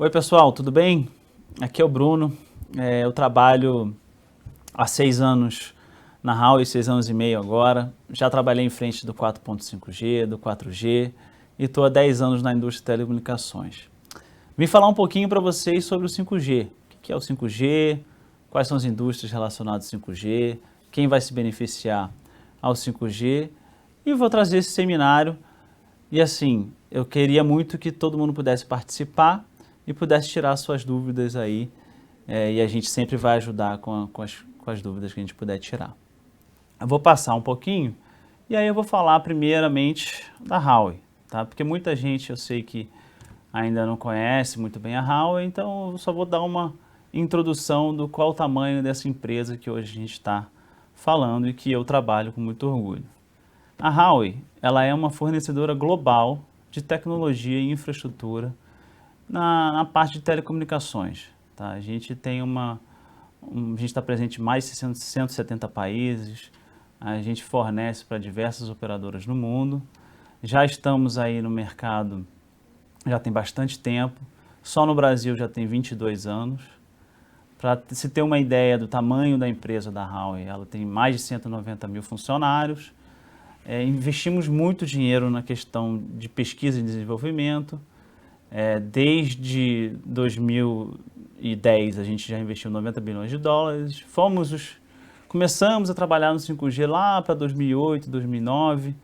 Oi pessoal, tudo bem? Aqui é o Bruno. Eu trabalho há 6 anos na Huawei, 6 anos e meio agora. Já trabalhei em frente do 4.5G, do 4G e estou há 10 anos na indústria de telecomunicações. Vim falar um pouquinho para vocês sobre o 5G. O que é o 5G? Quais são as indústrias relacionadas ao 5G? Quem vai se beneficiar ao 5G? E vou trazer esse seminário. E assim, eu queria muito que todo mundo pudesse participar e pudesse tirar suas dúvidas aí, e a gente sempre vai ajudar com as dúvidas que a gente puder tirar. Eu vou passar um pouquinho e aí eu vou falar primeiramente da Huawei, tá? Porque muita gente eu sei que ainda não conhece muito bem a Huawei, então eu só vou dar uma introdução do qual o tamanho dessa empresa que hoje a gente está falando e que eu trabalho com muito orgulho. A Huawei, ela é uma fornecedora global de tecnologia e infraestrutura na parte de telecomunicações. Tá? A gente tem a gente está presente em mais de 170 países, a gente fornece para diversas operadoras no mundo. Já estamos aí no mercado, já tem bastante tempo, só no Brasil já tem 22 anos. Para se ter uma ideia do tamanho da empresa da Huawei, ela tem mais de 190 mil funcionários. Investimos muito dinheiro na questão de pesquisa e desenvolvimento. Desde 2010 a gente já investiu 90 bilhões de dólares. Começamos a trabalhar no 5G lá para 2008, 2009.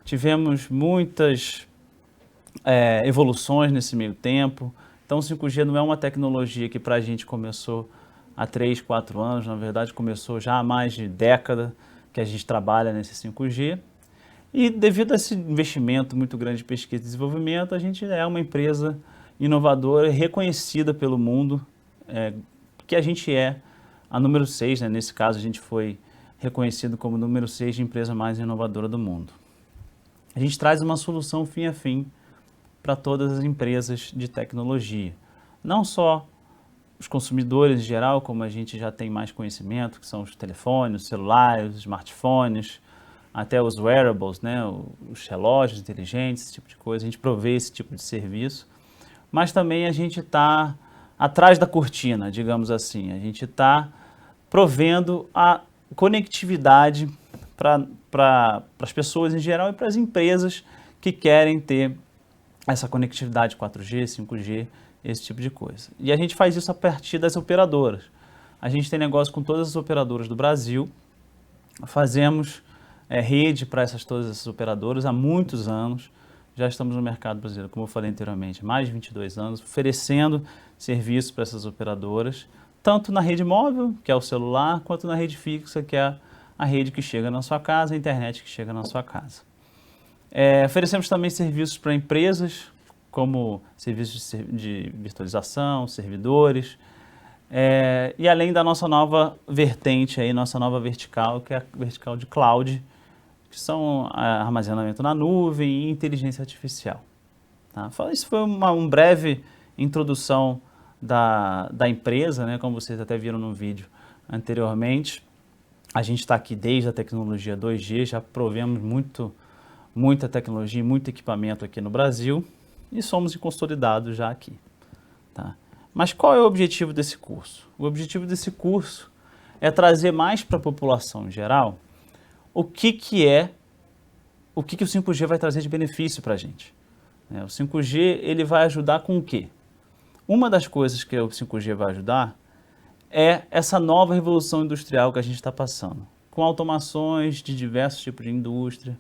Tivemos muitas evoluções nesse meio tempo. Então o 5G não é uma tecnologia que para a gente começou há 3, 4 anos. Na verdade começou já há mais de década que a gente trabalha nesse 5G. E devido a esse investimento muito grande de pesquisa e desenvolvimento, a gente é uma empresa inovadora e reconhecida pelo mundo, que a gente é a número 6, né? Nesse caso a gente foi reconhecido como número 6 de empresa mais inovadora do mundo. A gente traz uma solução fim a fim para todas as empresas de tecnologia. Não só os consumidores em geral, como a gente já tem mais conhecimento, que são os telefones, os celulares, os smartphones, até os wearables, né, os relógios inteligentes, esse tipo de coisa, a gente provê esse tipo de serviço, mas também a gente está atrás da cortina, digamos assim, a gente está provendo a conectividade para as pessoas em geral e para as empresas que querem ter essa conectividade 4G, 5G, esse tipo de coisa. E a gente faz isso a partir das operadoras. A gente tem negócio com todas as operadoras do Brasil, fazemos rede para todas essas operadoras há muitos anos. Já estamos no mercado brasileiro, como eu falei anteriormente, há mais de 22 anos, oferecendo serviços para essas operadoras, tanto na rede móvel, que é o celular, quanto na rede fixa, que é a rede que chega na sua casa, a internet que chega na sua casa. Oferecemos também serviços para empresas, como serviços de virtualização, servidores, e além da nossa nova vertente, aí, nossa nova vertical, que é a vertical de cloud, que são armazenamento na nuvem e inteligência artificial. Tá? Isso foi uma breve introdução da empresa, né? Como vocês até viram no vídeo anteriormente. A gente está aqui desde a tecnologia 2G, já provemos muita tecnologia, muito equipamento aqui no Brasil e somos consolidados já aqui. Tá? Mas qual é o objetivo desse curso? O objetivo desse curso é trazer mais para a população em geral o que o 5G vai trazer de benefício para a gente. O 5G ele vai ajudar com o quê? Uma das coisas que o 5G vai ajudar é essa nova revolução industrial que a gente está passando, com automações de diversos tipos de indústria,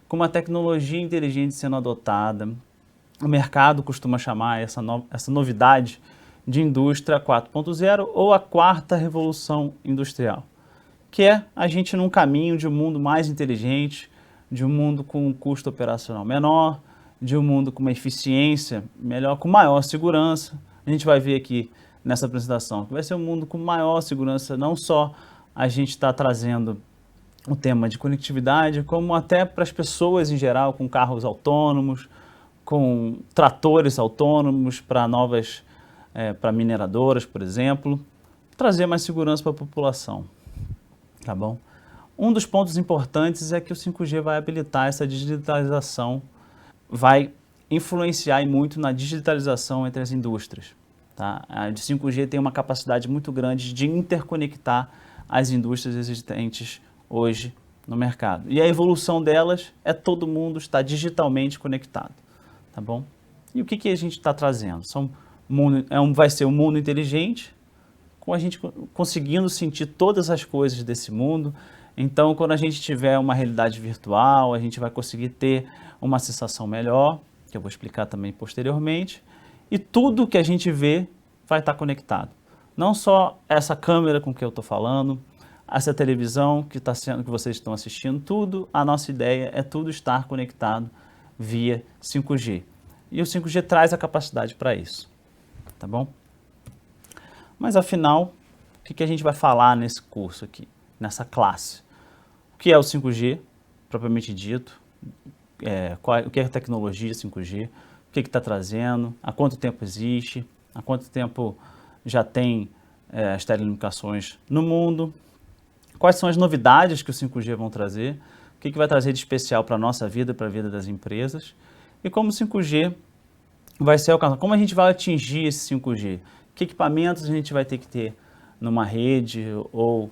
com uma tecnologia inteligente sendo adotada. O mercado costuma chamar essa novidade de indústria 4.0 ou a quarta revolução industrial, que é a gente num caminho de um mundo mais inteligente, de um mundo com um custo operacional menor, de um mundo com uma eficiência melhor, com maior segurança. A gente vai ver aqui nessa apresentação que vai ser um mundo com maior segurança, não só a gente está trazendo o tema de conectividade, como até para as pessoas em geral, com carros autônomos, com tratores autônomos para para mineradoras, por exemplo, trazer mais segurança para a população. Tá bom? Um dos pontos importantes é que o 5G vai habilitar essa digitalização, vai influenciar muito na digitalização entre as indústrias. Tá? A de 5G tem uma capacidade muito grande de interconectar as indústrias existentes hoje no mercado. E a evolução delas é todo mundo estar digitalmente conectado, tá bom? E o que a gente está trazendo? Vai ser um mundo inteligente, com a gente conseguindo sentir todas as coisas desse mundo. Então, quando a gente tiver uma realidade virtual, a gente vai conseguir ter uma sensação melhor, que eu vou explicar também posteriormente, e tudo que a gente vê vai estar conectado. Não só essa câmera com que eu estou falando, essa televisão que vocês estão assistindo, tudo, a nossa ideia é tudo estar conectado via 5G. E o 5G traz a capacidade para isso, tá bom? Mas afinal, o que a gente vai falar nesse curso aqui, nessa classe? O que é o 5G, propriamente dito? O que é a tecnologia 5G? O que está trazendo? Há quanto tempo existe? Há quanto tempo já tem as telecomunicações no mundo? Quais são as novidades que o 5G vão trazer? O que vai trazer de especial para a nossa vida, para a vida das empresas? E como o 5G vai ser alcançado? Como a gente vai atingir esse 5G? Que equipamentos a gente vai ter que ter numa rede ou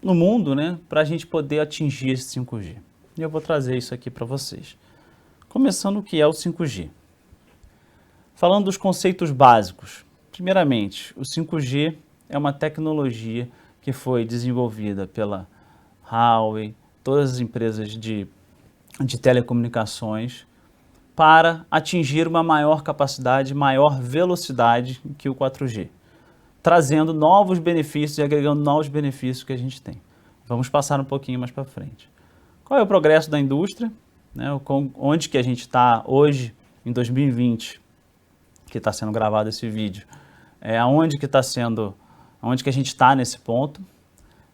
no mundo, né, para a gente poder atingir esse 5G? E eu vou trazer isso aqui para vocês. Começando o que é o 5G. Falando dos conceitos básicos. Primeiramente, o 5G é uma tecnologia que foi desenvolvida pela Huawei, todas as empresas de telecomunicações, para atingir uma maior capacidade, maior velocidade que o 4G, trazendo novos benefícios e agregando novos benefícios que a gente tem. Vamos passar um pouquinho mais para frente. Qual é o progresso da indústria? Né? Onde que a gente está hoje, em 2020, que está sendo gravado esse vídeo? Onde que a gente está nesse ponto?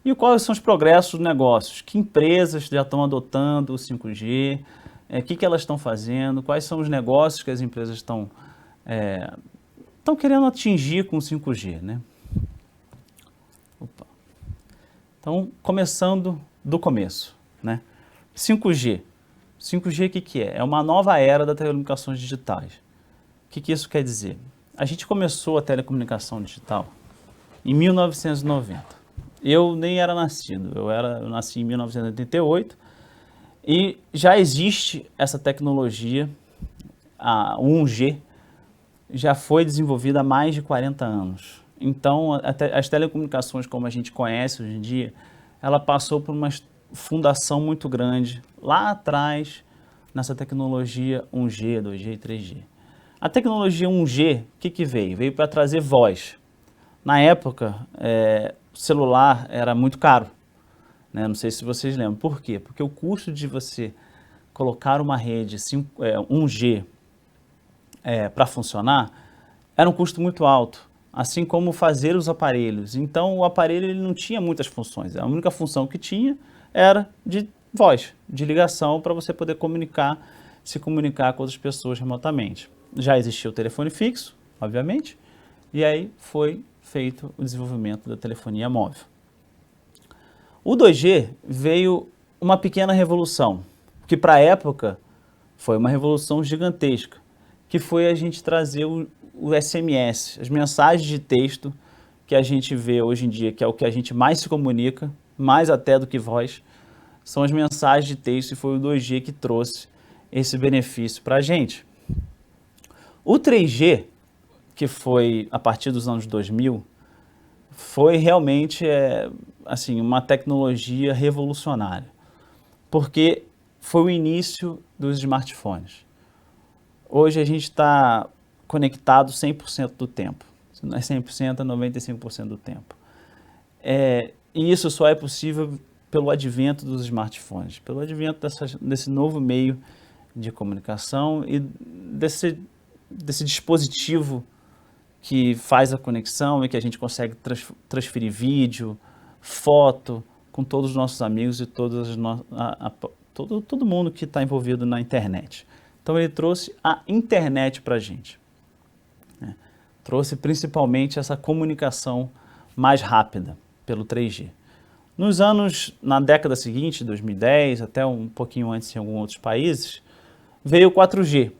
E quais são os progressos dos negócios? Que empresas já estão adotando o 5G? O que elas estão fazendo? Quais são os negócios que as empresas estão querendo atingir com o 5G, né? Opa. Então, começando do começo, né? 5G. 5G o que é? É uma nova era das telecomunicações digitais. O que isso quer dizer? A gente começou a telecomunicação digital em 1990. Eu nem era nascido, eu nasci em 1988 e já existe essa tecnologia, a 1G, já foi desenvolvida há mais de 40 anos. Então, as telecomunicações como a gente conhece hoje em dia, ela passou por uma fundação muito grande lá atrás nessa tecnologia 1G, 2G e 3G. A tecnologia 1G, o que veio? Veio para trazer voz. Na época, o celular era muito caro, né? Não sei se vocês lembram. Por quê? Porque o custo de você colocar uma rede 1G para funcionar era um custo muito alto, assim como fazer os aparelhos. Então, o aparelho ele não tinha muitas funções. A única função que tinha era de voz, de ligação, para você poder se comunicar com outras pessoas remotamente. Já existia o telefone fixo, obviamente, e aí foi feito o desenvolvimento da telefonia móvel. O 2G veio uma pequena revolução, que para a época foi uma revolução gigantesca, que foi a gente trazer o SMS, as mensagens de texto que a gente vê hoje em dia, que é o que a gente mais se comunica, mais até do que voz, são as mensagens de texto, e foi o 2G que trouxe esse benefício para a gente. O 3G, que foi a partir dos anos 2000, foi realmente assim, uma tecnologia revolucionária, porque foi o início dos smartphones. Hoje a gente está conectado 100% do tempo, se não é 100%, é 95% do tempo. E isso só é possível pelo advento dos smartphones, pelo advento desse novo meio de comunicação e desse dispositivo que faz a conexão e que a gente consegue transferir vídeo, foto com todos os nossos amigos e todo mundo que está envolvido na internet. Então ele trouxe a internet para a gente, né? Trouxe principalmente essa comunicação mais rápida pelo 3G. Na década seguinte, 2010, até um pouquinho antes em alguns outros países, veio o 4G.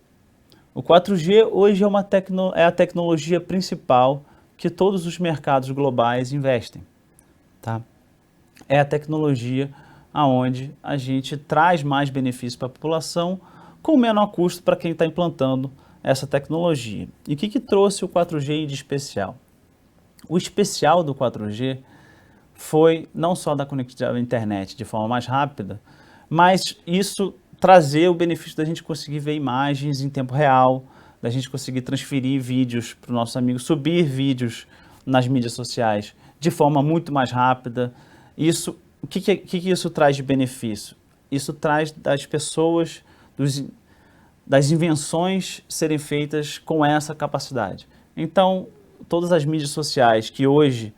O 4G hoje é a tecnologia principal que todos os mercados globais investem, tá? É a tecnologia aonde a gente traz mais benefícios para a população com menor custo para quem está implantando essa tecnologia. E o que trouxe o 4G de especial? O especial do 4G foi não só da conectividade à internet de forma mais rápida, mas isso trazer o benefício da gente conseguir ver imagens em tempo real, da gente conseguir transferir vídeos para os nossos amigos, subir vídeos nas mídias sociais de forma muito mais rápida. Isso, o que isso traz de benefício? Isso traz das pessoas, das invenções serem feitas com essa capacidade. Então, todas as mídias sociais que hoje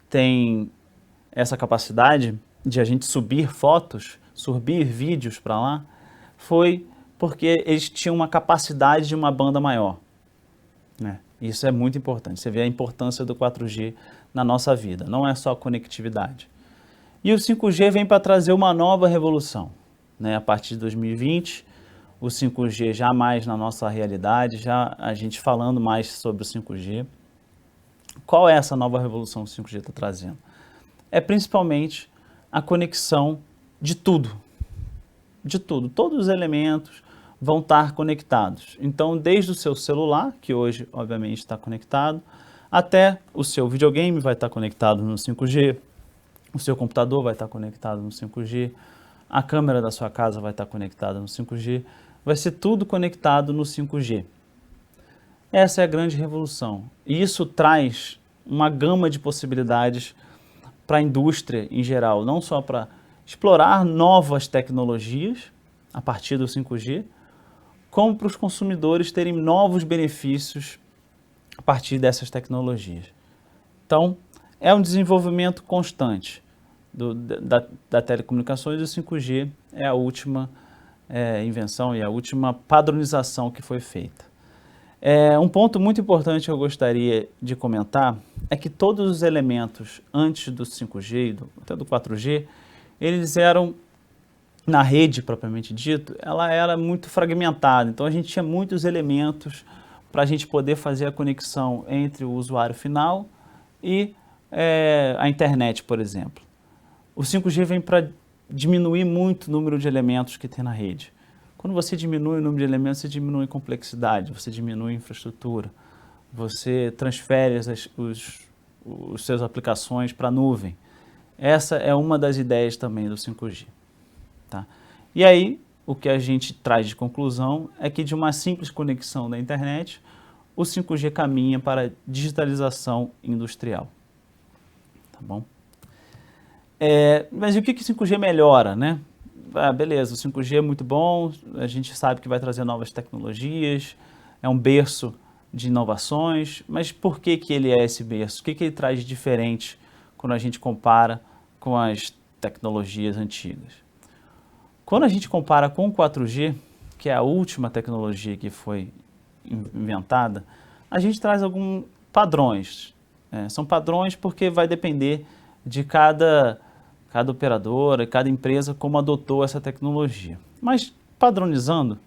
têm essa capacidade de a gente subir fotos, subir vídeos para lá, foi porque eles tinham uma capacidade de uma banda maior, né? Isso é muito importante. Você vê a importância do 4G na nossa vida, não é só conectividade. E o 5G vem para trazer uma nova revolução, né? A partir de 2020, o 5G já mais na nossa realidade, já a gente falando mais sobre o 5G. Qual é essa nova revolução que o 5G está trazendo? É principalmente a conexão de tudo. De tudo. Todos os elementos vão estar conectados. Então, desde o seu celular, que hoje, obviamente, está conectado, até o seu videogame vai estar conectado no 5G, o seu computador vai estar conectado no 5G, a câmera da sua casa vai estar conectada no 5G, vai ser tudo conectado no 5G. Essa é a grande revolução. E isso traz uma gama de possibilidades para a indústria em geral, não só para explorar novas tecnologias a partir do 5G, como para os consumidores terem novos benefícios a partir dessas tecnologias. Então, é um desenvolvimento constante da telecomunicações, e o 5G é a última invenção e a última padronização que foi feita. Um ponto muito importante que eu gostaria de comentar é que todos os elementos antes do 5G, até do 4G, eles eram, na rede propriamente dito, ela era muito fragmentada. Então a gente tinha muitos elementos para a gente poder fazer a conexão entre o usuário final e a internet, por exemplo. O 5G vem para diminuir muito o número de elementos que tem na rede. Quando você diminui o número de elementos, você diminui a complexidade, você diminui a infraestrutura, você transfere os seus aplicações para a nuvem. Essa é uma das ideias também do 5G. Tá? E aí, o que a gente traz de conclusão é que de uma simples conexão da internet, o 5G caminha para a digitalização industrial. Tá bom? Mas e o que o 5G melhora, né? Beleza, o 5G é muito bom, a gente sabe que vai trazer novas tecnologias, é um berço de inovações, mas por que ele é esse berço? O que ele traz de diferente quando a gente compara com as tecnologias antigas? Quando a gente compara com o 4G, que é a última tecnologia que foi inventada, a gente traz alguns padrões. São padrões porque vai depender de cada operadora, cada empresa, como adotou essa tecnologia. Mas, padronizando,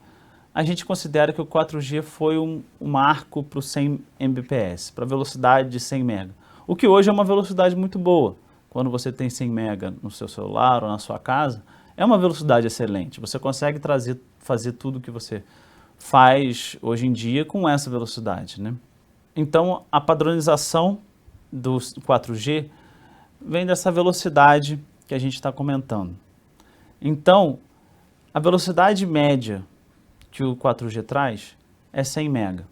a gente considera que o 4G foi um marco para o 100 Mbps, para a velocidade de 100 MB. O que hoje é uma velocidade muito boa. Quando você tem 100 MB no seu celular ou na sua casa, é uma velocidade excelente. Você consegue fazer tudo o que você faz hoje em dia com essa velocidade, né? Então, a padronização do 4G vem dessa velocidade que a gente está comentando. Então, a velocidade média que o 4G traz é 100 MB.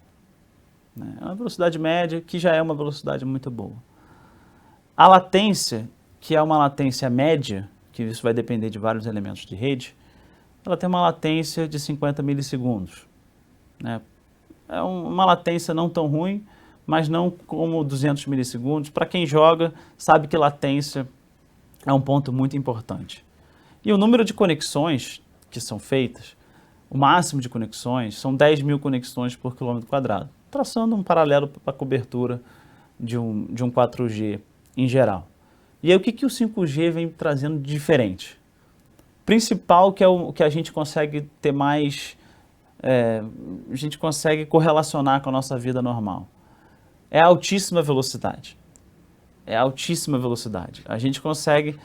É uma velocidade média que já é uma velocidade muito boa. A latência, que é uma latência média, que isso vai depender de vários elementos de rede, ela tem uma latência de 50 milissegundos. Né? É uma latência não tão ruim, mas não como 200 milissegundos. Para quem joga, sabe que latência é um ponto muito importante. E o número de conexões que são feitas, o máximo de conexões, são 10 mil conexões por quilômetro quadrado, traçando um paralelo para a cobertura de um 4G em geral. E aí o que o 5G vem trazendo de diferente? Principal, que é o que a gente consegue ter mais a gente consegue correlacionar com a nossa vida normal. É altíssima velocidade. É altíssima velocidade. A gente consegue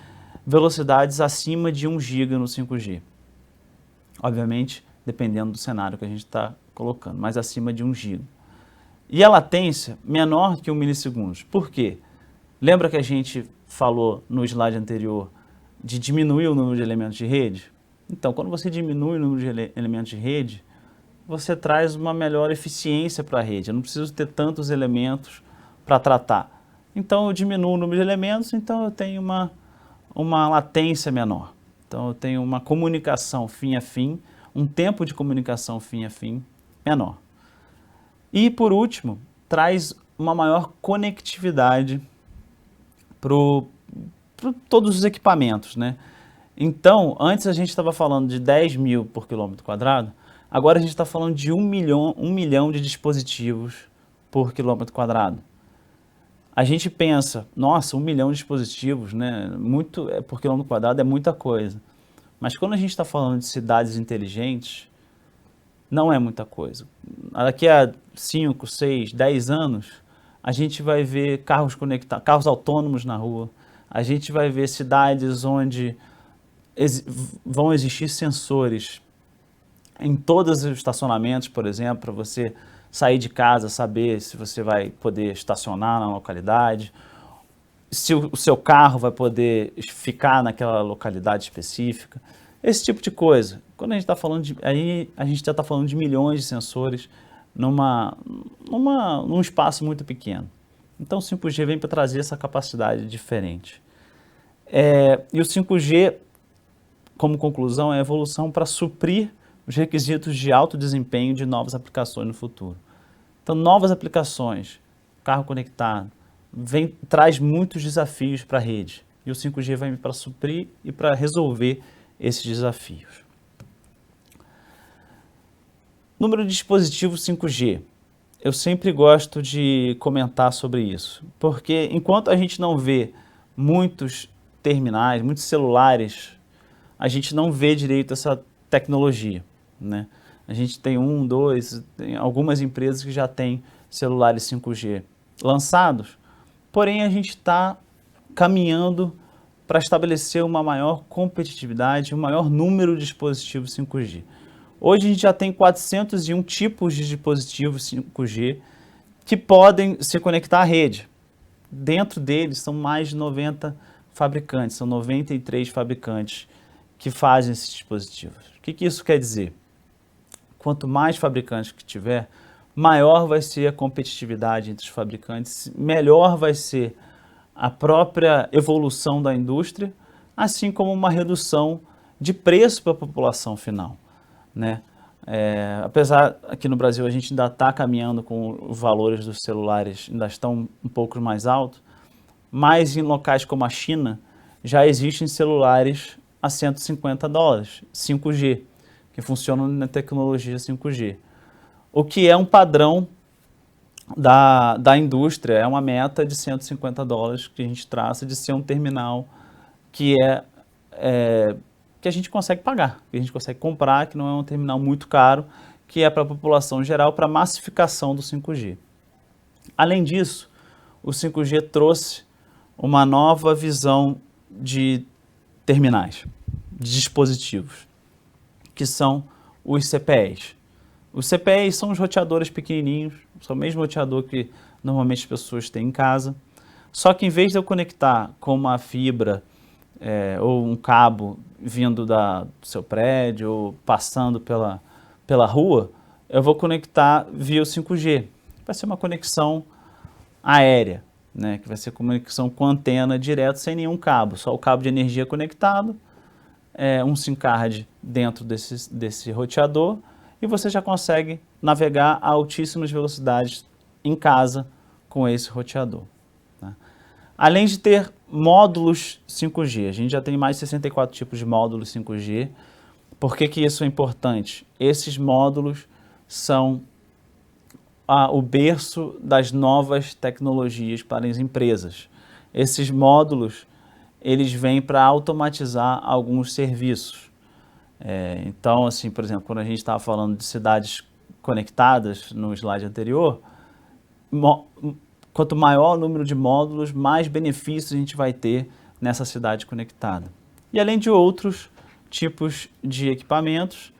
velocidades acima de 1 GB no 5G. Obviamente, dependendo do cenário que a gente está colocando, mas acima de 1 GB. E a latência menor que 1 milissegundo. Por quê? Lembra que a gente falou no slide anterior de diminuir o número de elementos de rede? Então, quando você diminui o número de elementos de rede, você traz uma melhor eficiência para a rede. Eu não preciso ter tantos elementos para tratar. Então, eu diminuo o número de elementos, então eu tenho uma latência menor. Então, eu tenho uma comunicação fim a fim, um tempo de comunicação fim a fim menor. E, por último, traz uma maior conectividade para todos os equipamentos, né? Então, antes a gente estava falando de 10 mil por quilômetro quadrado, agora a gente está falando de 1 milhão de dispositivos por quilômetro quadrado. A gente pensa, nossa, 1 milhão de dispositivos, né? Por quilômetro quadrado é muita coisa. Mas quando a gente está falando de cidades inteligentes, não é muita coisa. Daqui a 5, 6, 10 anos, a gente vai ver carros conectados, carros autônomos na rua. A gente vai ver cidades onde vão existir sensores em todos os estacionamentos, por exemplo, para você sair de casa, saber se você vai poder estacionar na localidade, se o seu carro vai poder ficar naquela localidade específica, esse tipo de coisa. Quando a gente está falando a gente já está falando de milhões de sensores num espaço muito pequeno. Então o 5G vem para trazer essa capacidade diferente. E o 5G, como conclusão, é a evolução para suprir os requisitos de alto desempenho de novas aplicações no futuro. Então, novas aplicações, carro conectado, traz muitos desafios para a rede. E o 5G vai para suprir e para resolver esses desafios. Número de dispositivos 5G. Eu sempre gosto de comentar sobre isso, porque enquanto a gente não vê muitos terminais, muitos celulares, a gente não vê direito essa tecnologia, né? A gente tem tem algumas empresas que já têm celulares 5G lançados, porém a gente está caminhando para estabelecer uma maior competitividade, um maior número de dispositivos 5G. Hoje a gente já tem 401 tipos de dispositivos 5G que podem se conectar à rede. Dentro deles são mais de 90 fabricantes, são 93 fabricantes que fazem esses dispositivos. O que isso quer dizer? Quanto mais fabricantes que tiver, maior vai ser a competitividade entre os fabricantes, melhor vai ser a própria evolução da indústria, assim como uma redução de preço para a população final, né? Apesar aqui no Brasil a gente ainda está caminhando com os valores dos celulares, ainda estão um pouco mais altos, mas em locais como a China já existem celulares a $150, 5G, que funcionam na tecnologia 5G. O que é um padrão da indústria, é uma meta de $150 que a gente traça de ser um terminal que que a gente consegue pagar, que a gente consegue comprar, que não é um terminal muito caro, que é para a população geral, para a massificação do 5G. Além disso, o 5G trouxe uma nova visão de terminais, de dispositivos, que são os CPEs. Os CPEs são os roteadores pequenininhos, são o mesmo roteador que normalmente as pessoas têm em casa, só que em vez de eu conectar com uma fibra ou um cabo vindo do seu prédio ou passando pela rua, eu vou conectar via o 5G. Vai ser uma conexão aérea, né, que vai ser conexão com antena direto, sem nenhum cabo, só o cabo de energia conectado, um SIM card dentro desse roteador, e você já consegue navegar a altíssimas velocidades em casa com esse roteador, né? Além de ter módulos 5G, a gente já tem mais de 64 tipos de módulos 5G. Por que isso é importante? Esses módulos são o berço das novas tecnologias para as empresas. Esses módulos, eles vêm para automatizar alguns serviços. Então, assim, por exemplo, quando a gente estava falando de cidades conectadas no slide anterior, quanto maior o número de módulos, mais benefícios a gente vai ter nessa cidade conectada. E além de outros tipos de equipamentos,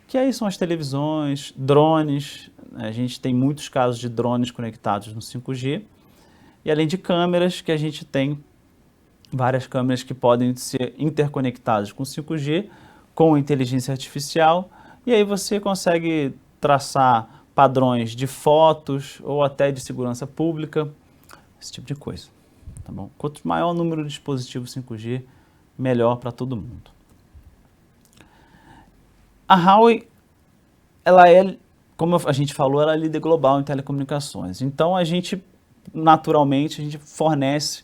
que aí são as televisões, drones, a gente tem muitos casos de drones conectados no 5G, e além de câmeras, que a gente tem várias câmeras que podem ser interconectadas com 5G, com inteligência artificial, e aí você consegue traçar padrões de fotos ou até de segurança pública, esse tipo de coisa, tá bom? Quanto maior o número de dispositivos 5G, melhor para todo mundo. A Huawei, ela é, como a gente falou, ela é líder global em telecomunicações. Então a gente, naturalmente, a gente fornece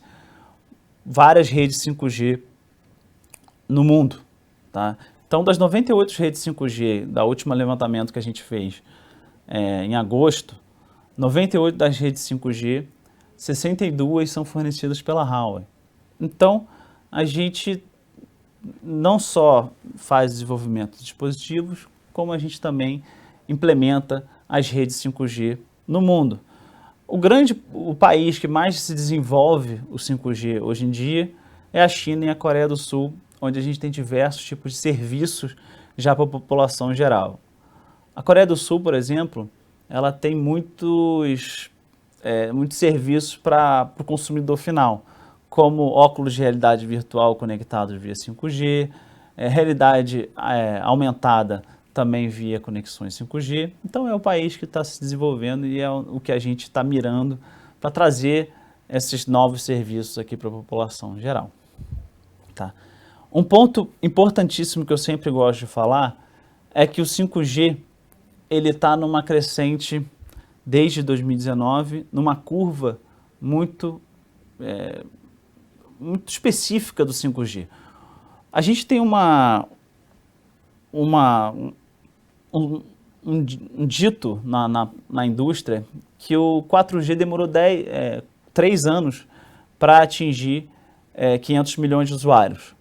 várias redes 5G no mundo, tá? Então, das 98 redes 5G, da última levantamento que a gente fez em agosto, 98 das redes 5G, 62 são fornecidas pela Huawei. Então, a gente não só faz desenvolvimento de dispositivos, como a gente também implementa as redes 5G no mundo. O país que mais se desenvolve o 5G hoje em dia é a China e a Coreia do Sul, onde a gente tem diversos tipos de serviços já para a população geral. A Coreia do Sul, por exemplo, ela tem muitos serviços para o consumidor final, como óculos de realidade virtual conectados via 5G, realidade aumentada também via conexões 5G. Então é o país que está se desenvolvendo e é o que a gente está mirando para trazer esses novos serviços aqui para a população geral. Tá? Um ponto importantíssimo que eu sempre gosto de falar é que o 5G ele está numa crescente desde 2019, numa curva muito específica do 5G. A gente tem um dito na indústria que o 4G demorou 3 anos para atingir 500 milhões de usuários.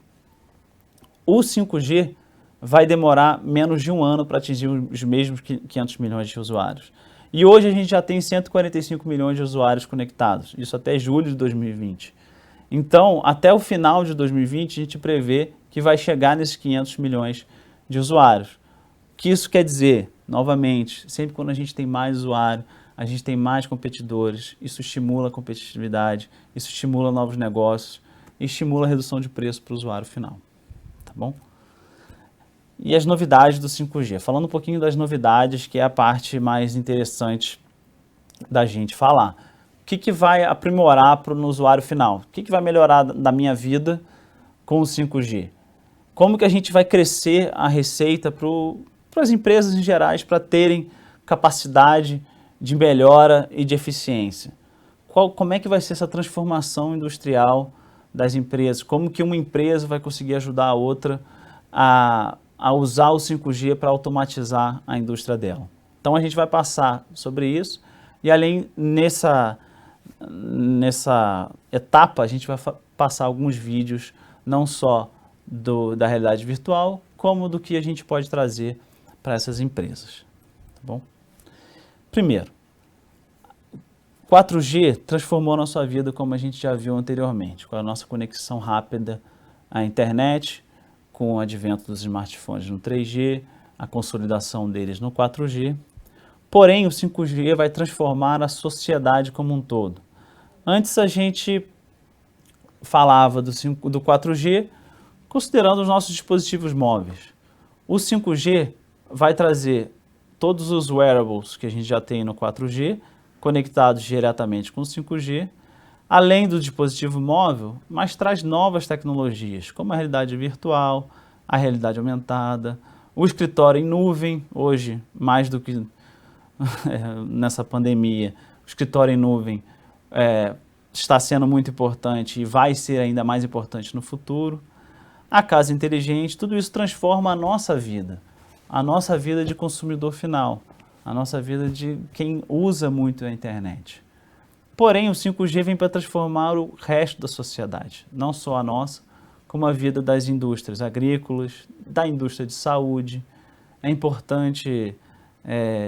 O 5G vai demorar menos de um ano para atingir os mesmos 500 milhões de usuários. E hoje a gente já tem 145 milhões de usuários conectados, isso até julho de 2020. Então, até o final de 2020, a gente prevê que vai chegar nesses 500 milhões de usuários. O que isso quer dizer? Novamente, sempre quando a gente tem mais usuário, a gente tem mais competidores, isso estimula a competitividade, isso estimula novos negócios e estimula a redução de preço para o usuário final. Tá bom? E as novidades do 5G. Falando um pouquinho das novidades, que é a parte mais interessante da gente falar. O que vai aprimorar no usuário final? O que vai melhorar da minha vida com o 5G? Como que a gente vai crescer a receita para as empresas em gerais para terem capacidade de melhora e de eficiência? Como é que vai ser essa transformação industrial das empresas? Como que uma empresa vai conseguir ajudar a outra a usar o 5G para automatizar a indústria dela? Então a gente vai passar sobre isso e além nessa etapa a gente vai passar alguns vídeos não só da realidade virtual, como do que a gente pode trazer para essas empresas. Tá bom? Primeiro, 4G transformou a nossa vida como a gente já viu anteriormente, com a nossa conexão rápida à internet, com o advento dos smartphones no 3G, a consolidação deles no 4G. Porém, o 5G vai transformar a sociedade como um todo. Antes a gente falava do 4G considerando os nossos dispositivos móveis. O 5G vai trazer todos os wearables que a gente já tem no 4G, conectados diretamente com o 5G, além do dispositivo móvel, mas traz novas tecnologias, como a realidade virtual, a realidade aumentada, o escritório em nuvem, hoje, mais do que nessa pandemia, o escritório em nuvem está sendo muito importante e vai ser ainda mais importante no futuro. A casa inteligente, tudo isso transforma a nossa vida de consumidor final, a nossa vida de quem usa muito a internet. Porém, o 5G vem para transformar o resto da sociedade, não só a nossa, como a vida das indústrias agrícolas, da indústria de saúde. É importante,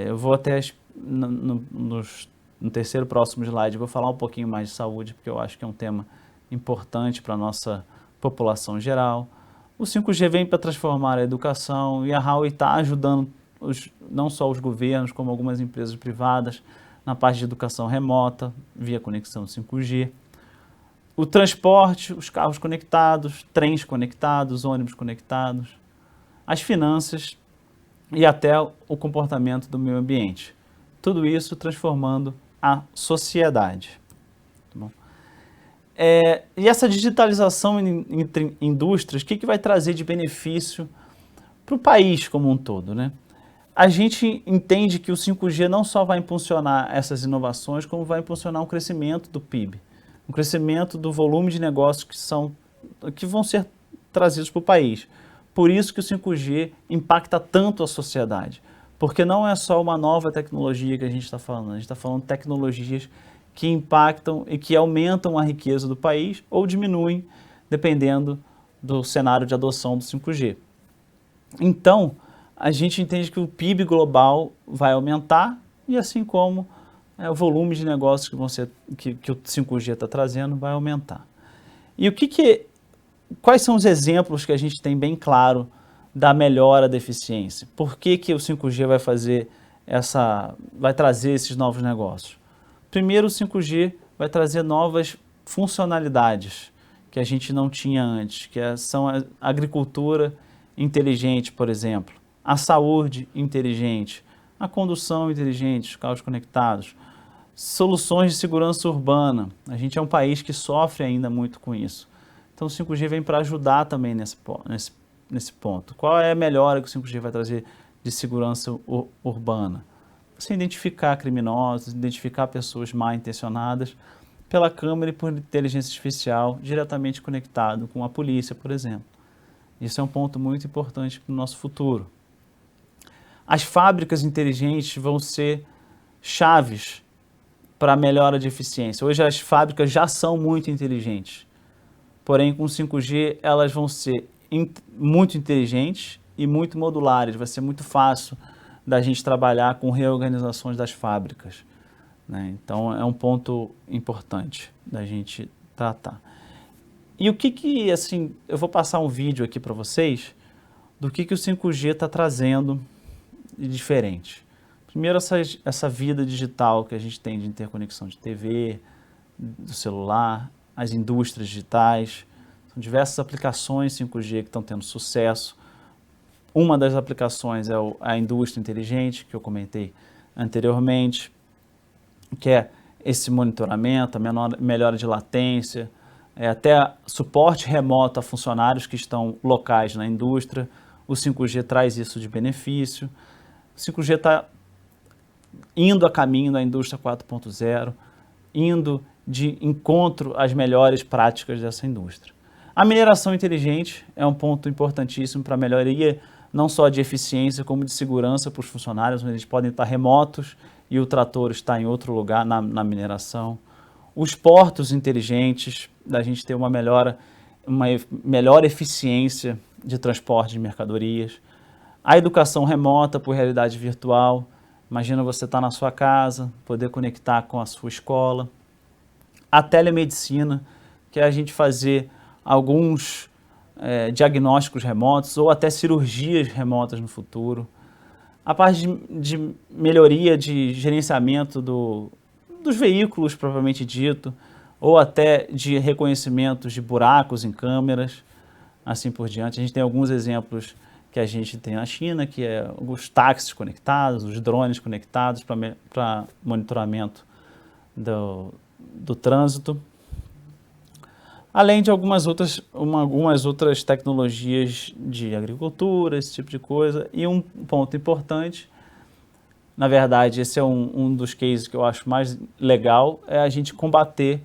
eu vou até no terceiro próximo slide, vou falar um pouquinho mais de saúde, porque eu acho que é um tema importante para a nossa população geral. O 5G vem para transformar a educação e a Huawei está ajudando não só os governos, como algumas empresas privadas na parte de educação remota, via conexão 5G. O transporte, os carros conectados, trens conectados, ônibus conectados, as finanças e até o comportamento do meio ambiente. Tudo isso transformando a sociedade. Tá bom? E essa digitalização entre indústrias, o que vai trazer de benefício para o país como um todo, né? A gente entende que o 5G não só vai impulsionar essas inovações, como vai impulsionar um crescimento do PIB, um crescimento do volume de negócios que vão ser trazidos para o país. Por isso que o 5G impacta tanto a sociedade, porque não é só uma nova tecnologia que a gente está falando, a gente está falando de tecnologias que impactam e que aumentam a riqueza do país ou diminuem, dependendo do cenário de adoção do 5G. Então, a gente entende que o PIB global vai aumentar e assim como o volume de negócios que o 5G está trazendo vai aumentar. E quais são os exemplos que a gente tem bem claro da melhora da eficiência? Por que o 5G vai trazer esses novos negócios? Primeiro, o 5G vai trazer novas funcionalidades que a gente não tinha antes, são a agricultura inteligente, por exemplo, a saúde inteligente, a condução inteligente, os carros conectados, soluções de segurança urbana. A gente é um país que sofre ainda muito com isso. Então o 5G vem para ajudar também nesse ponto. Qual é a melhora que o 5G vai trazer de segurança urbana? Você identificar criminosos, identificar pessoas mal intencionadas pela câmera e por inteligência artificial diretamente conectado com a polícia, por exemplo. Isso é um ponto muito importante para o nosso futuro. As fábricas inteligentes vão ser chaves para a melhora de eficiência. Hoje as fábricas já são muito inteligentes, porém com 5G elas vão ser muito inteligentes e muito modulares. Vai ser muito fácil da gente trabalhar com reorganizações das fábricas, né? Então é um ponto importante da gente tratar. E assim, eu vou passar um vídeo aqui para vocês do que o 5G está trazendo de diferente. Primeiro, essa vida digital que a gente tem de interconexão de TV, do celular, as indústrias digitais. São diversas aplicações 5G que estão tendo sucesso. Uma das aplicações é a indústria inteligente, que eu comentei anteriormente, que é esse monitoramento, a melhora de latência, até suporte remoto a funcionários que estão locais na indústria. O 5G traz isso de benefício. O 5G está indo a caminho da indústria 4.0, indo de encontro às melhores práticas dessa indústria. A mineração inteligente é um ponto importantíssimo para a melhoria não só de eficiência, como de segurança para os funcionários, onde eles podem estar remotos e o trator está em outro lugar na mineração. Os portos inteligentes, da gente ter uma melhor eficiência de transporte de mercadorias. A educação remota por realidade virtual. Imagina você estar na sua casa, poder conectar com a sua escola. A telemedicina, que é a gente fazer alguns diagnósticos remotos ou até cirurgias remotas no futuro. A parte de melhoria de gerenciamento dos veículos, propriamente dito, ou até de reconhecimentos de buracos em câmeras, assim por diante. A gente tem alguns exemplos que a gente tem na China, que é os táxis conectados, os drones conectados para monitoramento do trânsito. Além de algumas outras tecnologias de agricultura, esse tipo de coisa. E um ponto importante, na verdade, esse é um dos cases que eu acho mais legal, é a gente combater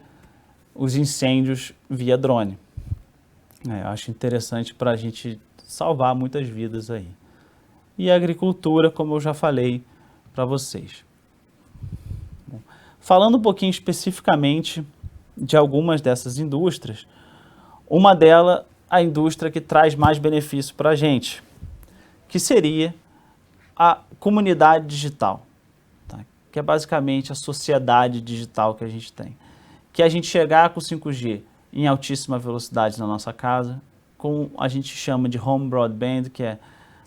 os incêndios via drone. Eu acho interessante para a gente salvar muitas vidas aí. E a agricultura, como eu já falei para vocês. Bom, falando um pouquinho especificamente de algumas dessas indústrias, uma delas a indústria que traz mais benefício para a gente, que seria a comunidade digital, tá? Que é basicamente a sociedade digital que a gente tem. Que é a gente chegar com 5G em altíssima velocidade na nossa casa, com a gente chama de home broadband, que é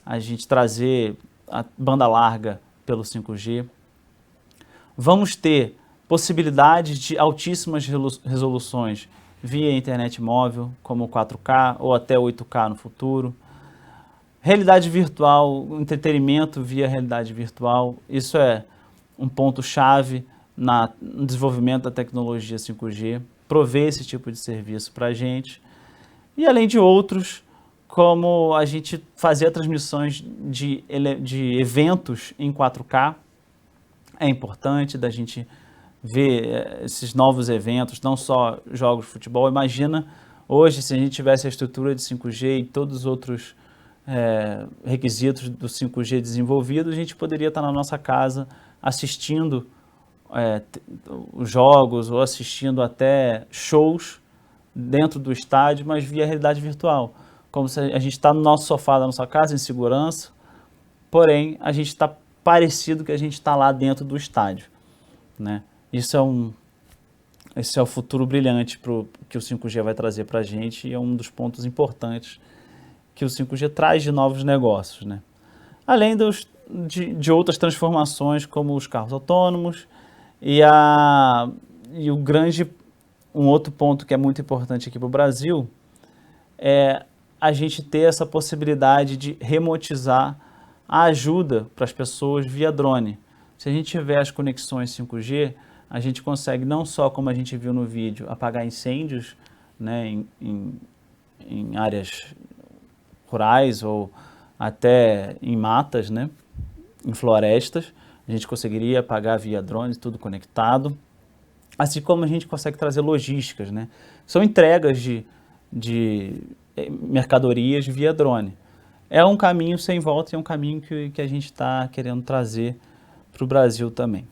a gente trazer a banda larga pelo 5G. Vamos ter possibilidades de altíssimas resoluções via internet móvel, como 4K ou até 8K no futuro. Realidade virtual, entretenimento via realidade virtual, isso é um ponto-chave no desenvolvimento da tecnologia 5G, prover esse tipo de serviço para a gente. E além de outros, como a gente fazer transmissões de eventos em 4K, é importante da gente ver esses novos eventos, não só jogos de futebol. Imagina hoje se a gente tivesse a estrutura de 5G e todos os outros requisitos do 5G desenvolvido, a gente poderia estar na nossa casa assistindo os jogos ou assistindo até shows dentro do estádio, mas via realidade virtual. Como se a gente está no nosso sofá da nossa casa, em segurança, porém a gente está parecido que a gente está lá dentro do estádio, né? Esse é o futuro brilhante que o 5G vai trazer para a gente e é um dos pontos importantes que o 5G traz de novos negócios, né? Além de outras transformações como os carros autônomos um outro ponto que é muito importante aqui para o Brasil é a gente ter essa possibilidade de remotizar a ajuda para as pessoas via drone. Se a gente tiver as conexões 5G, a gente consegue não só, como a gente viu no vídeo, apagar incêndios, né, em áreas rurais ou até em matas, né, em florestas, a gente conseguiria apagar via drone, tudo conectado, assim como a gente consegue trazer logísticas, né, são entregas de mercadorias via drone. É um caminho sem volta e é um caminho que a gente está querendo trazer para o Brasil também.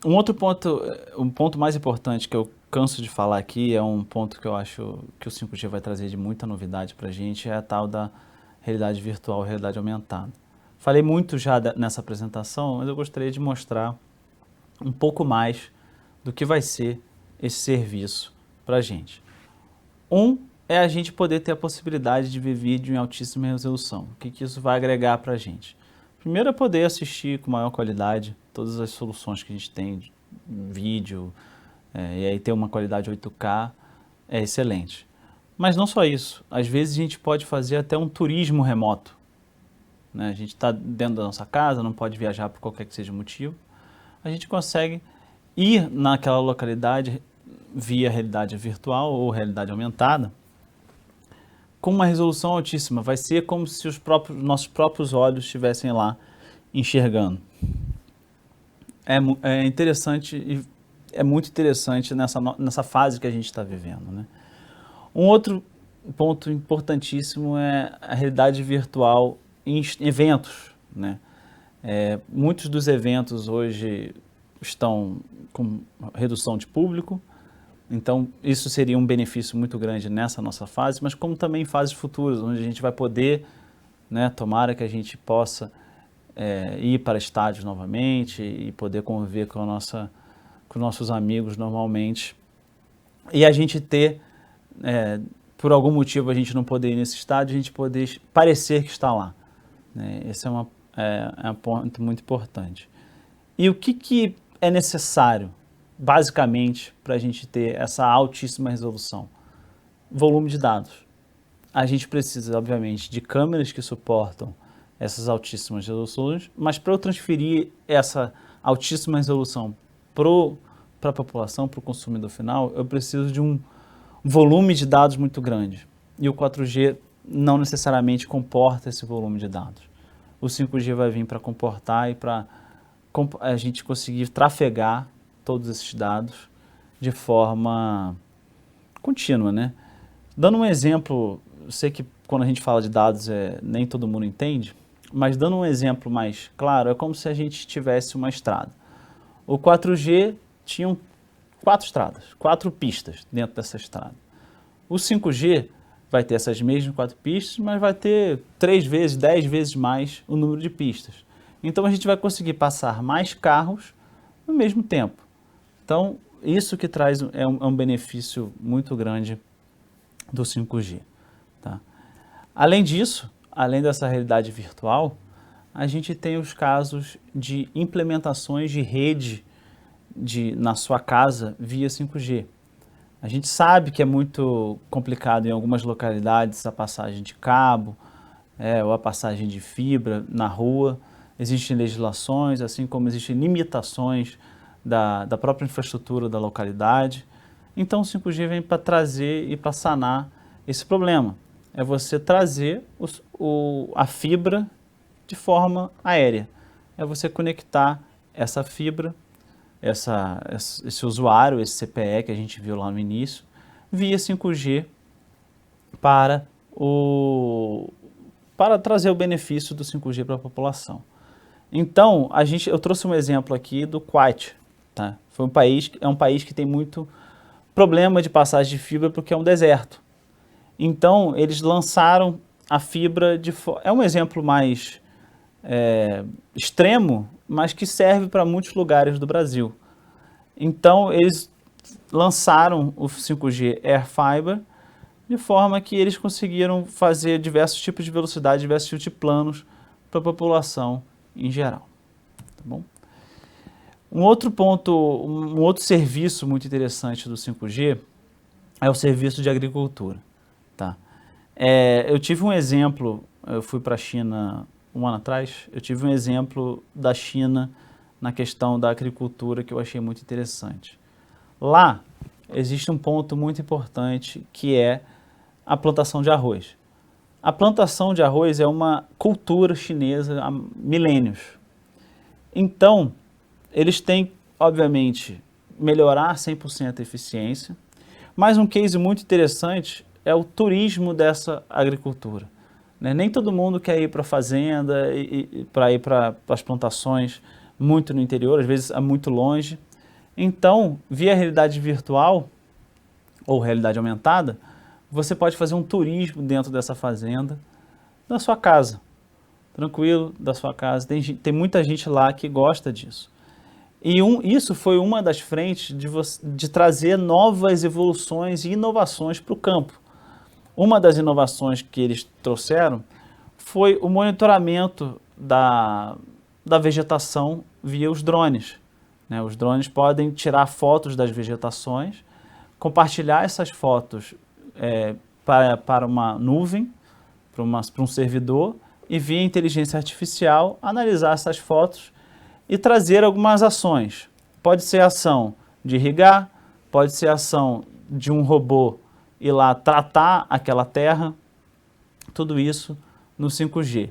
Um ponto mais importante que eu canso de falar aqui, é um ponto que eu acho que o 5G vai trazer de muita novidade para a gente, é a tal da realidade virtual, realidade aumentada. Falei muito já nessa apresentação, mas eu gostaria de mostrar um pouco mais do que vai ser esse serviço para a gente. É a gente poder ter a possibilidade de ver vídeo em altíssima resolução. O que isso vai agregar para a gente? Primeiro é poder assistir com maior qualidade todas as soluções que a gente tem de vídeo, e aí ter uma qualidade 8K é excelente. Mas não só isso, às vezes a gente pode fazer até um turismo remoto, né? A gente está dentro da nossa casa, não pode viajar por qualquer que seja o motivo, a gente consegue ir naquela localidade via realidade virtual ou realidade aumentada, com uma resolução altíssima. Vai ser como se nossos próprios olhos estivessem lá enxergando. É interessante e é muito interessante nessa fase que a gente está vivendo, né? Um outro ponto importantíssimo é a realidade virtual em eventos, né? Muitos dos eventos hoje estão com redução de público, então isso seria um benefício muito grande nessa nossa fase, mas como também em fases futuras, onde a gente vai poder, né, tomara que a gente possa ir para estádios novamente e poder conviver com nossos amigos normalmente, e a gente ter, por algum motivo a gente não poder ir nesse estádio, a gente poder parecer que está lá, né? Esse é um ponto muito importante. E o que é necessário, basicamente, para a gente ter essa altíssima resolução? Volume de dados. A gente precisa, obviamente, de câmeras que suportam essas altíssimas resoluções, mas para eu transferir essa altíssima resolução para a população, para o consumidor final, eu preciso de um volume de dados muito grande. E o 4G não necessariamente comporta esse volume de dados. O 5G vai vir para comportar e para a gente conseguir trafegar todos esses dados de forma contínua, né? Dando um exemplo, eu sei que quando a gente fala de dados nem todo mundo entende, mas dando um exemplo mais claro, é como se a gente tivesse uma estrada. O 4G tinha 4 estradas, 4 pistas dentro dessa estrada. O 5G vai ter essas mesmas 4 pistas, mas vai ter 3 vezes, 10 vezes mais o número de pistas. Então a gente vai conseguir passar mais carros no mesmo tempo. Então isso que traz é um benefício muito grande do 5G. Tá? Além disso, além dessa realidade virtual, a gente tem os casos de implementações de rede na sua casa via 5G. A gente sabe que é muito complicado em algumas localidades a passagem de cabo, ou a passagem de fibra na rua. Existem legislações, assim como existem limitações da própria infraestrutura da localidade. Então o 5G vem para trazer e para sanar esse problema. É você trazer a fibra de forma aérea. É você conectar essa fibra, esse usuário, esse CPE que a gente viu lá no início, via 5G para trazer o benefício do 5G para a população. Então, eu trouxe um exemplo aqui do Kuwait. Tá? É um país que tem muito problema de passagem de fibra porque é um deserto. Então, eles lançaram a fibra é um exemplo mais extremo, mas que serve para muitos lugares do Brasil. Então, eles lançaram o 5G Air Fiber de forma que eles conseguiram fazer diversos tipos de velocidade, diversos tipos de planos para a população em geral. Tá bom? Um outro serviço muito interessante do 5G é o serviço de agricultura. Tá? Eu tive um exemplo, eu fui para a China um ano atrás, eu tive um exemplo da China na questão da agricultura que eu achei muito interessante. Lá existe um ponto muito importante que é a plantação de arroz. A plantação de arroz é uma cultura chinesa há milênios. Então, eles têm, obviamente, melhorar 100% a eficiência, mas um case muito interessante é o turismo dessa agricultura. Nem todo mundo quer ir para a fazenda para ir para as plantações muito no interior, às vezes é muito longe. Então, via realidade virtual ou realidade aumentada, você pode fazer um turismo dentro dessa fazenda, da sua casa, tranquilo, da sua casa. Tem muita gente lá que gosta disso. E isso foi uma das frentes de trazer novas evoluções e inovações para o campo. Uma das inovações que eles trouxeram foi o monitoramento da vegetação via os drones. Os drones podem tirar fotos das vegetações, compartilhar essas fotos para uma nuvem, para um servidor, e via inteligência artificial analisar essas fotos e trazer algumas ações. Pode ser ação de irrigar, pode ser ação de um robô ir lá tratar aquela terra, tudo isso no 5G.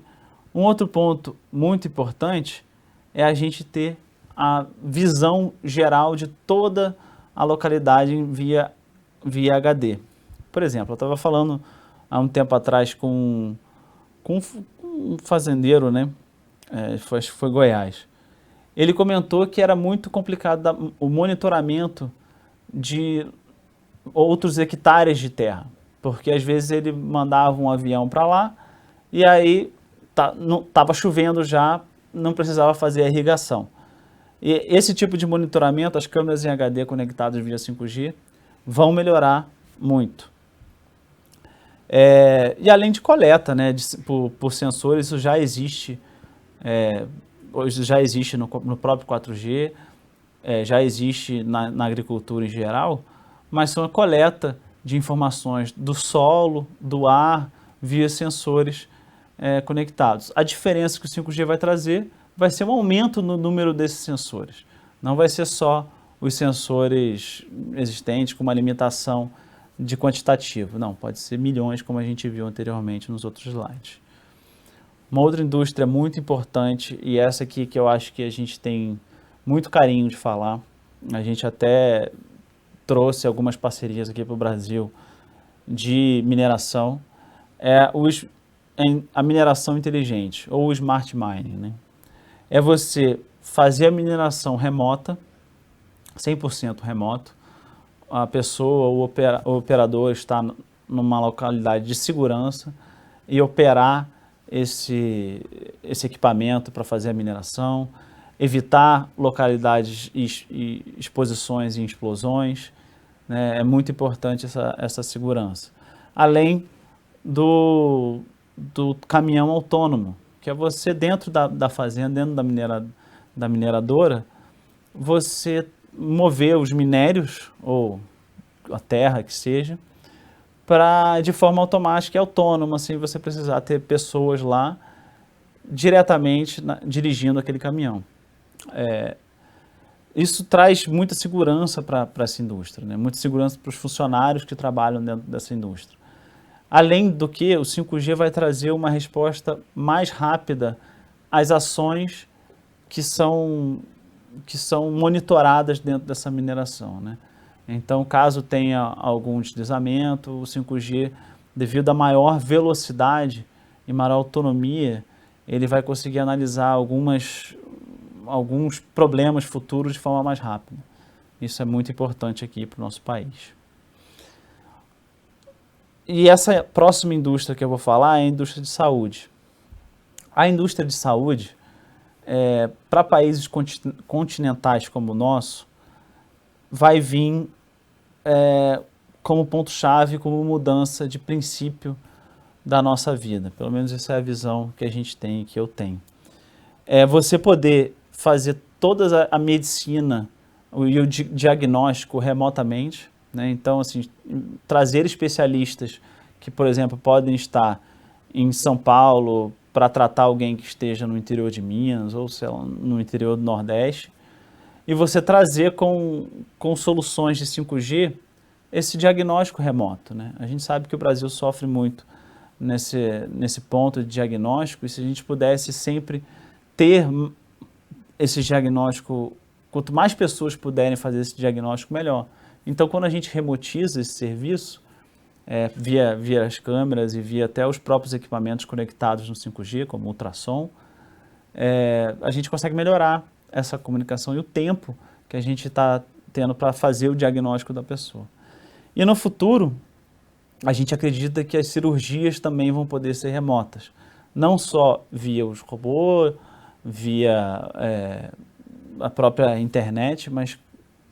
Um outro ponto muito importante é a gente ter a visão geral de toda a localidade via HD. Por exemplo, eu estava falando há um tempo atrás com um fazendeiro, né? Acho que foi Goiás. Ele comentou que era muito complicado o monitoramento de outros hectares de terra, porque às vezes ele mandava um avião para lá e aí estava chovendo já, não precisava fazer a irrigação. E esse tipo de monitoramento, as câmeras em HD conectadas via 5G, vão melhorar muito. E além de coleta, né, por sensores, isso já existe, hoje já existe no próprio 4G, já existe na agricultura em geral, mas são a coleta de informações do solo, do ar, via sensores conectados. A diferença que o 5G vai trazer vai ser um aumento no número desses sensores. Não vai ser só os sensores existentes com uma limitação de quantitativo. Não, pode ser milhões, como a gente viu anteriormente nos outros slides. Uma outra indústria muito importante, e essa aqui que eu acho que a gente tem muito carinho de falar, a gente até trouxe algumas parcerias aqui para o Brasil de mineração, a mineração inteligente, ou o smart mining, né? É você fazer a mineração remota, 100% remoto, a pessoa, o operador está numa localidade de segurança e operar esse equipamento para fazer a mineração, evitar localidades e exposições em explosões, né? É muito importante essa segurança. Além do caminhão autônomo, que é você dentro da fazenda, dentro da mineradora, você mover os minérios, ou a terra que seja, de forma automática e autônoma, sem você precisar ter pessoas lá diretamente dirigindo aquele caminhão. Isso traz muita segurança para essa indústria, né? Muita segurança para os funcionários que trabalham dentro dessa indústria. Além do que, o 5G vai trazer uma resposta mais rápida às ações que são monitoradas dentro dessa mineração, né? Então, caso tenha algum deslizamento, o 5G, devido à maior velocidade e maior autonomia, ele vai conseguir analisar alguns problemas futuros de forma mais rápida. Isso é muito importante aqui para o nosso país. E essa próxima indústria que eu vou falar é a indústria de saúde. A indústria de saúde, para países continentais como o nosso, vai vir como ponto-chave, como mudança de princípio da nossa vida. Pelo menos essa é a visão que a gente tem, que eu tenho. É você poder fazer toda a medicina e o diagnóstico remotamente, né? Então, assim, trazer especialistas que, por exemplo, podem estar em São Paulo para tratar alguém que esteja no interior de Minas ou, sei lá, no interior do Nordeste, e você trazer com soluções de 5G esse diagnóstico remoto, né? A gente sabe que o Brasil sofre muito nesse ponto de diagnóstico, e se a gente pudesse sempre ter esse diagnóstico, quanto mais pessoas puderem fazer esse diagnóstico, melhor. Então, quando a gente remotiza esse serviço, via as câmeras e via até os próprios equipamentos conectados no 5G, como ultrassom, a gente consegue melhorar essa comunicação e o tempo que a gente está tendo para fazer o diagnóstico da pessoa. E no futuro, a gente acredita que as cirurgias também vão poder ser remotas. Não só via os robôs, via a própria internet, mas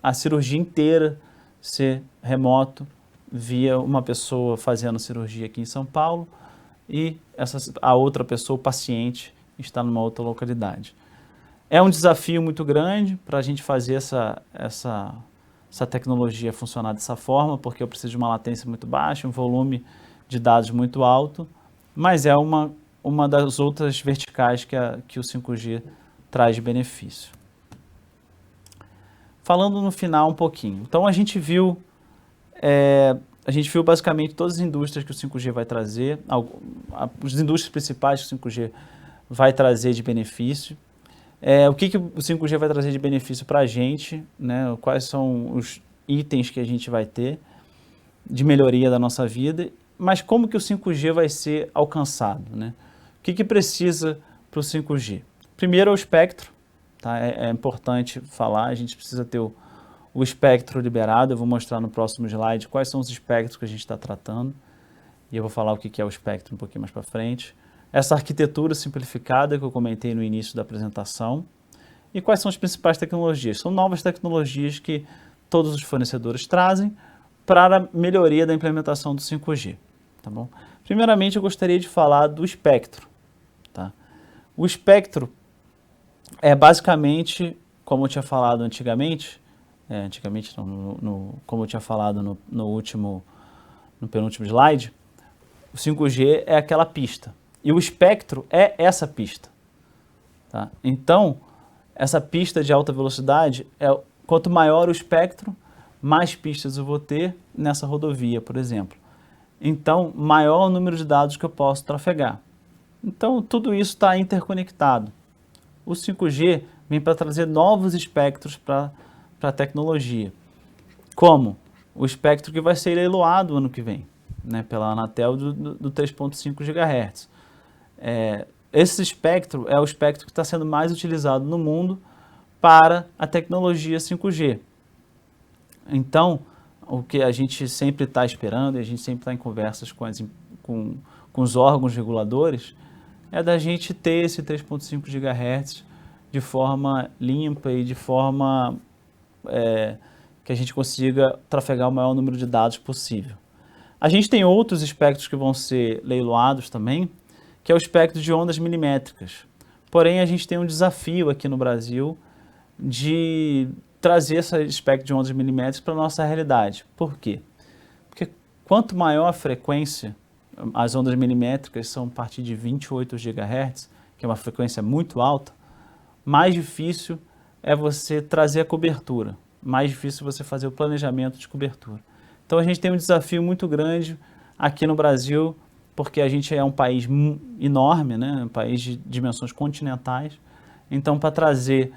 a cirurgia inteira ser remoto, via uma pessoa fazendo cirurgia aqui em São Paulo e a outra pessoa, o paciente, está numa outra localidade. É um desafio muito grande para a gente fazer essa tecnologia funcionar dessa forma, porque eu preciso de uma latência muito baixa, um volume de dados muito alto, mas é uma das outras verticais que o 5G traz de benefício. Falando no final um pouquinho, então a gente viu basicamente todas as indústrias que o 5G vai trazer, as indústrias principais que o 5G vai trazer de benefício. O que o 5G vai trazer de benefício para a gente, né? Quais são os itens que a gente vai ter de melhoria da nossa vida, mas como que o 5G vai ser alcançado, né? O que precisa para o 5G? Primeiro é o espectro, tá? É importante falar, a gente precisa ter o espectro liberado. Eu vou mostrar no próximo slide quais são os espectros que a gente está tratando, e eu vou falar o que é o espectro um pouquinho mais para frente. Essa arquitetura simplificada que eu comentei no início da apresentação. E quais são as principais tecnologias? São novas tecnologias que todos os fornecedores trazem para a melhoria da implementação do 5G. Tá bom? Primeiramente, eu gostaria de falar do espectro. Tá? O espectro é basicamente, como eu tinha falado antigamente, como eu tinha falado no penúltimo slide, o 5G é aquela pista. E o espectro é essa pista. Tá? Então, essa pista de alta velocidade, quanto maior o espectro, mais pistas eu vou ter nessa rodovia, por exemplo. Então, maior o número de dados que eu posso trafegar. Então, tudo isso está interconectado. O 5G vem para trazer novos espectros para a tecnologia. Como? O espectro que vai ser leiloado ano que vem, né, pela Anatel do 3.5 GHz. Esse espectro é o espectro que está sendo mais utilizado no mundo para a tecnologia 5G. Então, o que a gente sempre está esperando, e a gente sempre está em conversas com os órgãos reguladores, é da gente ter esse 3.5 GHz de forma limpa e de forma que a gente consiga trafegar o maior número de dados possível. A gente tem outros espectros que vão ser leiloados também, que é o espectro de ondas milimétricas. Porém, a gente tem um desafio aqui no Brasil de trazer esse espectro de ondas milimétricas para a nossa realidade. Por quê? Porque quanto maior a frequência, as ondas milimétricas são a partir de 28 GHz, que é uma frequência muito alta, mais difícil é você trazer a cobertura, mais difícil você fazer o planejamento de cobertura. Então a gente tem um desafio muito grande aqui no Brasil, porque a gente é um país enorme, né? Um país de dimensões continentais. Então, para trazer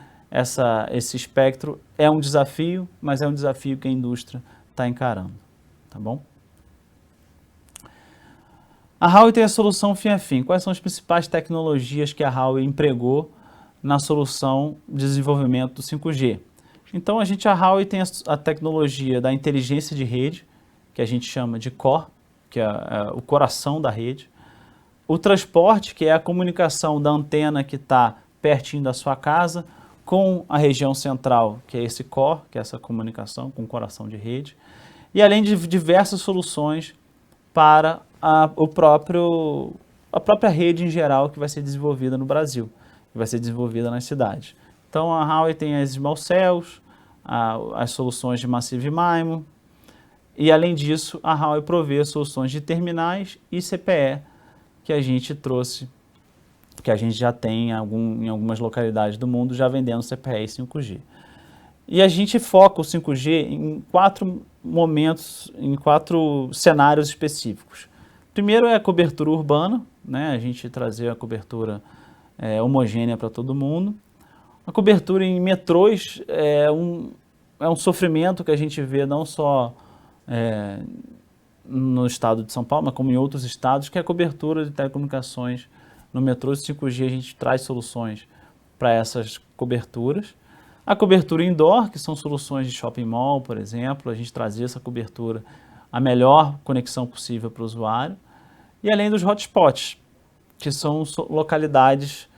esse espectro é um desafio, mas é um desafio que a indústria está encarando, tá bom? A Huawei tem a solução fim a fim. Quais são as principais tecnologias que a Huawei empregou na solução de desenvolvimento do 5G? Então, a Huawei tem a tecnologia da inteligência de rede, que a gente chama de Core, que é o coração da rede. O transporte, que é a comunicação da antena que está pertinho da sua casa, com a região central, que é esse core, que é essa comunicação com o coração de rede, e além de diversas soluções para a própria rede em geral que vai ser desenvolvida no Brasil, que vai ser desenvolvida nas cidades. Então a Huawei tem as Small Cells, as soluções de Massive MIMO, e além disso a Huawei provê soluções de terminais e CPE que a gente trouxe, que a gente já tem em algumas localidades do mundo já vendendo CPE e 5G. E a gente foca o 5G em 4 momentos, em 4 cenários específicos. Primeiro é a cobertura urbana, né? A gente trazer a cobertura homogênea para todo mundo. A cobertura em metrôs é um sofrimento que a gente vê não só no estado de São Paulo, mas como em outros estados, que é a cobertura de telecomunicações no metrô. 5G a gente traz soluções para essas coberturas. A cobertura indoor, que são soluções de shopping mall, por exemplo, a gente trazer essa cobertura, a melhor conexão possível para o usuário. E além dos hotspots, que são localidades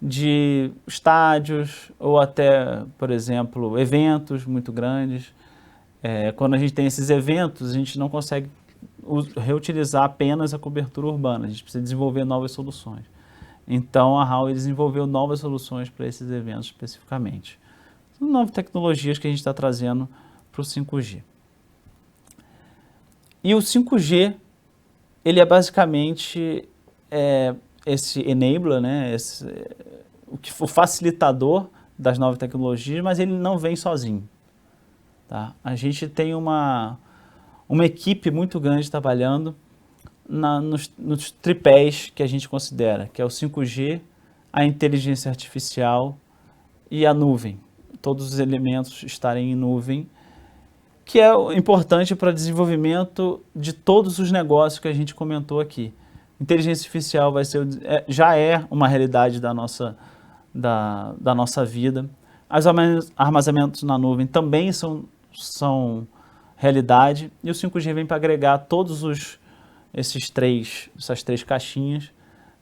de estádios ou até, por exemplo, eventos muito grandes. Quando a gente tem esses eventos, a gente não consegue reutilizar apenas a cobertura urbana, a gente precisa desenvolver novas soluções. Então a Huawei desenvolveu novas soluções para esses eventos especificamente. São novas tecnologias que a gente está trazendo para o 5G. E o 5G, ele é basicamente esse enabler, né? O facilitador das novas tecnologias, mas ele não vem sozinho. Tá? A gente tem uma equipe muito grande trabalhando nos tripés que a gente considera, que é o 5G, a inteligência artificial e a nuvem. Todos os elementos estarem em nuvem, que é importante para o desenvolvimento de todos os negócios que a gente comentou aqui. Inteligência artificial já é uma realidade da nossa vida. Os armazenamentos na nuvem também são realidade, e o 5G vem para agregar todos essas três caixinhas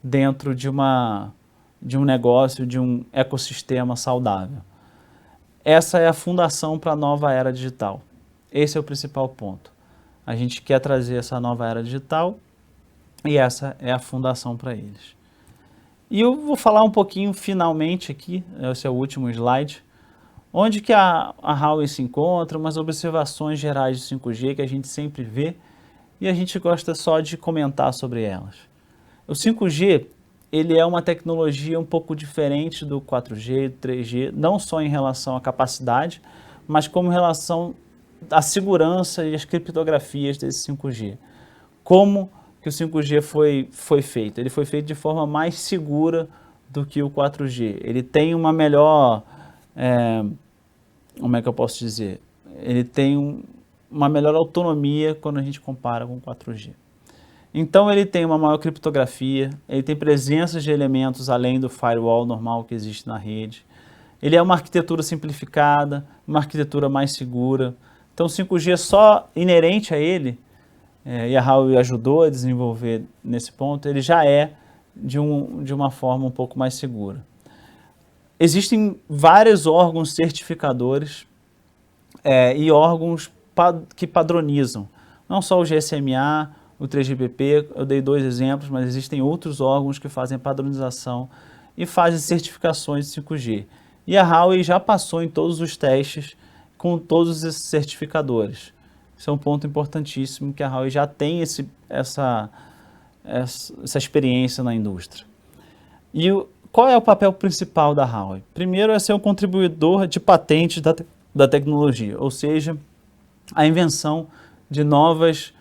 dentro de um negócio, de um ecossistema saudável. Essa é a fundação para a nova era digital. Esse é o principal ponto. A gente quer trazer essa nova era digital e essa é a fundação para eles. E eu vou falar um pouquinho finalmente aqui, esse é o último slide, onde que a Huawei se encontra, umas observações gerais de 5G que a gente sempre vê e a gente gosta só de comentar sobre elas. O 5G, ele é uma tecnologia um pouco diferente do 4G, do 3G, não só em relação à capacidade, mas como em relação à segurança e às criptografias desse 5G. Como que o 5G foi feito? Ele foi feito de forma mais segura do que o 4G. Ele tem uma melhor... como é que eu posso dizer? Ele tem uma melhor autonomia quando a gente compara com o 4G. Então ele tem uma maior criptografia, ele tem presenças de elementos além do firewall normal que existe na rede. Ele é uma arquitetura simplificada, uma arquitetura mais segura, Então, o 5G só inerente a ele, e a Huawei ajudou a desenvolver nesse ponto, ele já é de uma forma um pouco mais segura. Existem vários órgãos certificadores e órgãos que padronizam, não só o GSMA, o 3GPP, eu dei 2 exemplos, mas existem outros órgãos que fazem padronização e fazem certificações de 5G. E a Huawei já passou em todos os testes com todos esses certificadores. Isso é um ponto importantíssimo, que a Huawei já tem essa experiência na indústria. E qual é o papel principal da Huawei? Primeiro é ser um contribuidor de patentes da tecnologia, ou seja, a invenção de novas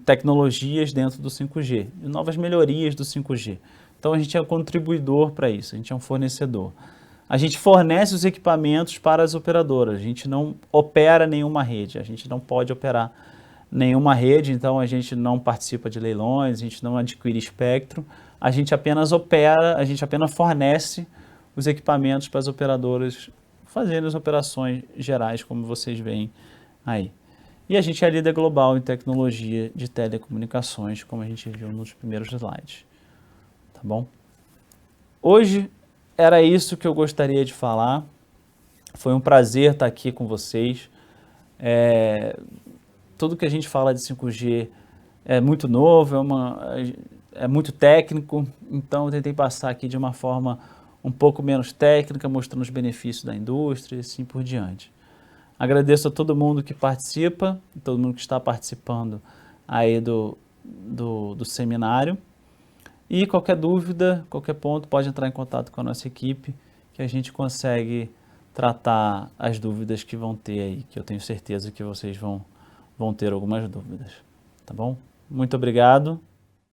tecnologias dentro do 5G, de novas melhorias do 5G. Então a gente é um contribuidor para isso, a gente é um fornecedor. A gente fornece os equipamentos para as operadoras, a gente não opera nenhuma rede, a gente não pode operar nenhuma rede, então a gente não participa de leilões, a gente não adquire espectro, a gente apenas opera, a gente apenas fornece os equipamentos para as operadoras fazerem as operações gerais, como vocês veem aí. E a gente é líder global em tecnologia de telecomunicações, como a gente viu nos primeiros slides. Tá bom? Hoje era isso que eu gostaria de falar. Foi um prazer estar aqui com vocês. Tudo que a gente fala de 5G é muito novo, é muito técnico, então eu tentei passar aqui de uma forma um pouco menos técnica, mostrando os benefícios da indústria e assim por diante. Agradeço a todo mundo que participa, todo mundo que está participando aí do seminário. E qualquer dúvida, qualquer ponto, pode entrar em contato com a nossa equipe, que a gente consegue tratar as dúvidas que vão ter aí, que eu tenho certeza que vocês vão ter algumas dúvidas. Tá bom? Muito obrigado.